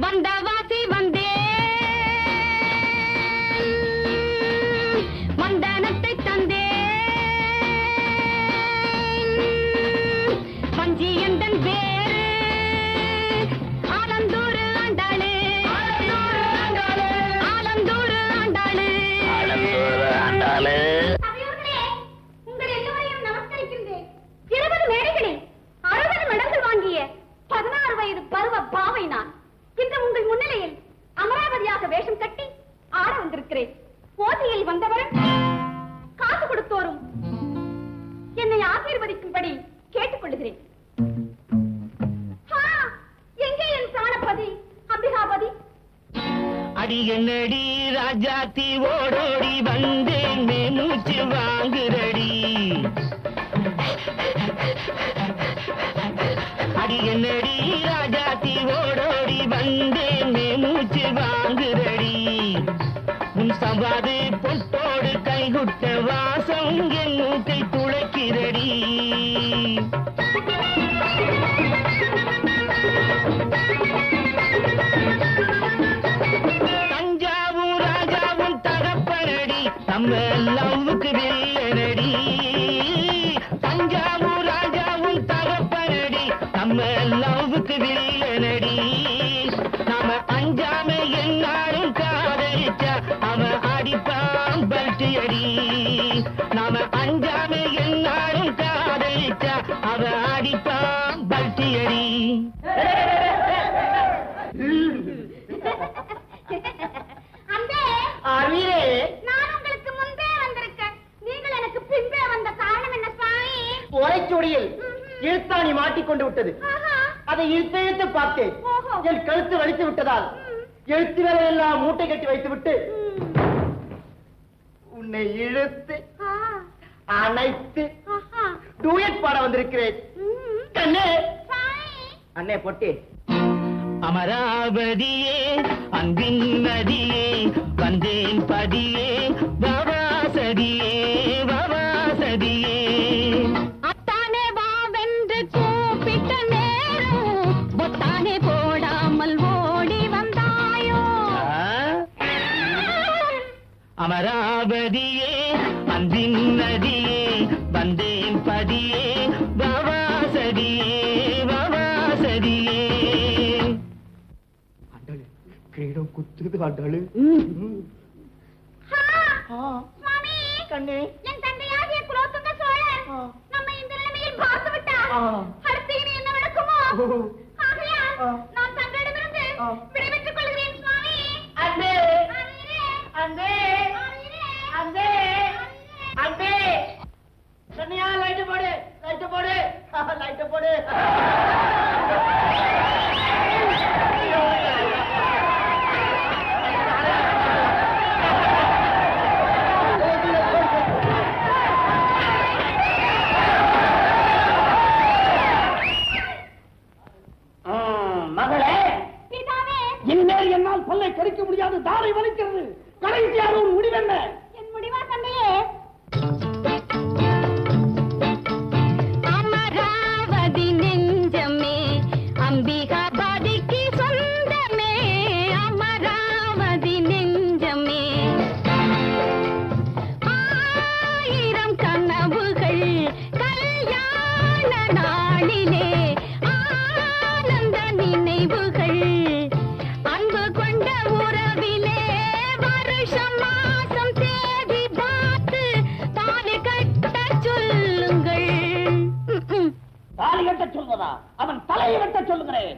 வந்தவாசி வந்தே வந்தனத்தை தந்தே பஞ்சி எந்தன் வேறு ஆலந்தூர் ஆண்டாளு ஆலந்தூர் ஆண்டாளு உங்கள் எல்லோரையும் நமஸ்கரிக்கின்றேன். 20 மேடைகளில் 60 மெடல்கள் வாங்கிய 16 வயது பருவ பாவை நான் இன்று உங்கள் முன்னிலையில் அமராவதியாக வேஷம் கட்டி ஆட வந்திருக்கிறேன். போட்டியில் வந்தவரும் காசு கொடுத்தோரும் என்னை ஆசீர்வதிக்கும்படி கேட்டுக்கொள்கிறேன். எங்கே என் பிராணபதி அம்பிகாபதி? அடி என்னடி ராஜாத்தி ஓடோடி வந்தேன் மூச்சு வாங்குறடி. அடி என்னடி ராஜாத்தி ஓடோடி வந்தேன் மூச்சு வாங்குறடி. உன் சவாது பொட்டோடு கைகுட்ட வாசம் என் மூக்கை துளைக்கிறடி. தஞ்சாவூர் ராஜாவும் தகப்பனடி நம்ம லவ்வுக்கு வில்லனடி. தஞ்சாவூர் ராஜாவும் தகப்பனடி நம்ம லவ்வுக்கு வில்லனடி. நாம அஞ்சாம என்னாலும் காதலிச்சா அவன் அடிப்பான் பல்ட்டி அடி. நாம அஞ்சாம என்னாலும் காதலிச்சா அவன் அடிப்பான் பல்ட்டி அடி. நான் உங்களுக்கு முன்பே வந்திருக்கேன். நீங்கள் எனக்கு பின்பே வந்த காரணம் என்ன சுவாமி? ஓலைச்சுவடியில் இழுத்தாணி மாட்டிக்கொண்டு விட்டது. அதை இழுத்து பார்த்தேன். என் கழுத்து வலித்து விட்டதால் எழுத்து வேலை எல்லாம் மூட்டை கட்டி வைத்து விட்டு உன்னை இழுத்து அணைத்து டூயட் பாட வந்திருக்கிறேன். கண்ணே அண்ணே பொட்டி. அமராவதியே அன்பின் நதியே வந்தேன் பதியே வவாசதியே வவாசதியே. அத்தானே வாவென்று கூப்பிட்ட நேரம் பொத்தானே போடாமல் ஓடி வந்தாயோ. அமராவதியே அன்பின் நதியே வந்தேன் பதியே வவாசதியே வவாசதியே. கிரீடம் குத்துது ஆண்டாளு. சுவாமி கண்ணே என் தந்தையாகிய குலோத்துங்க சோழன் நம்மை இந்த நிலைமையில் பார்த்து விட்டார். அடுத்து இனி என்ன நடக்குமோ? ஆகையால் நான் தங்களிடமிருந்து விடைபெற்றுக் கொள்கிறேன் சுவாமி. அன்பே அன்பே அன்பே அன்பே. கண்ணையா லைட்டு போடு லைட்டு போடு லைட்டு போடு. பிதாவே, என்னால் சொல்லை கடிக்க முடியாது. தாரை வலிக்கிறது. கடைசியாக ஒரு முடிவென்ன? என் முடிவா தந்தையே? அமராவதி நெஞ்சமே அம்பிகாபதிக்கு சொந்தமே. அமராவதி நெஞ்சமே 1000 கனவுகள் கல்யாண நாளிலே ஆனந்த நினைவுகள் அன்பு கொண்ட உறவிலே வருஷம் மாசம் தேதி பார்த்து தாலி கட்ட சொல்லுங்கள். தாலி கட்ட சொல்வதா? அவன் தலையை வெட்ட சொல்லுகிறேன்.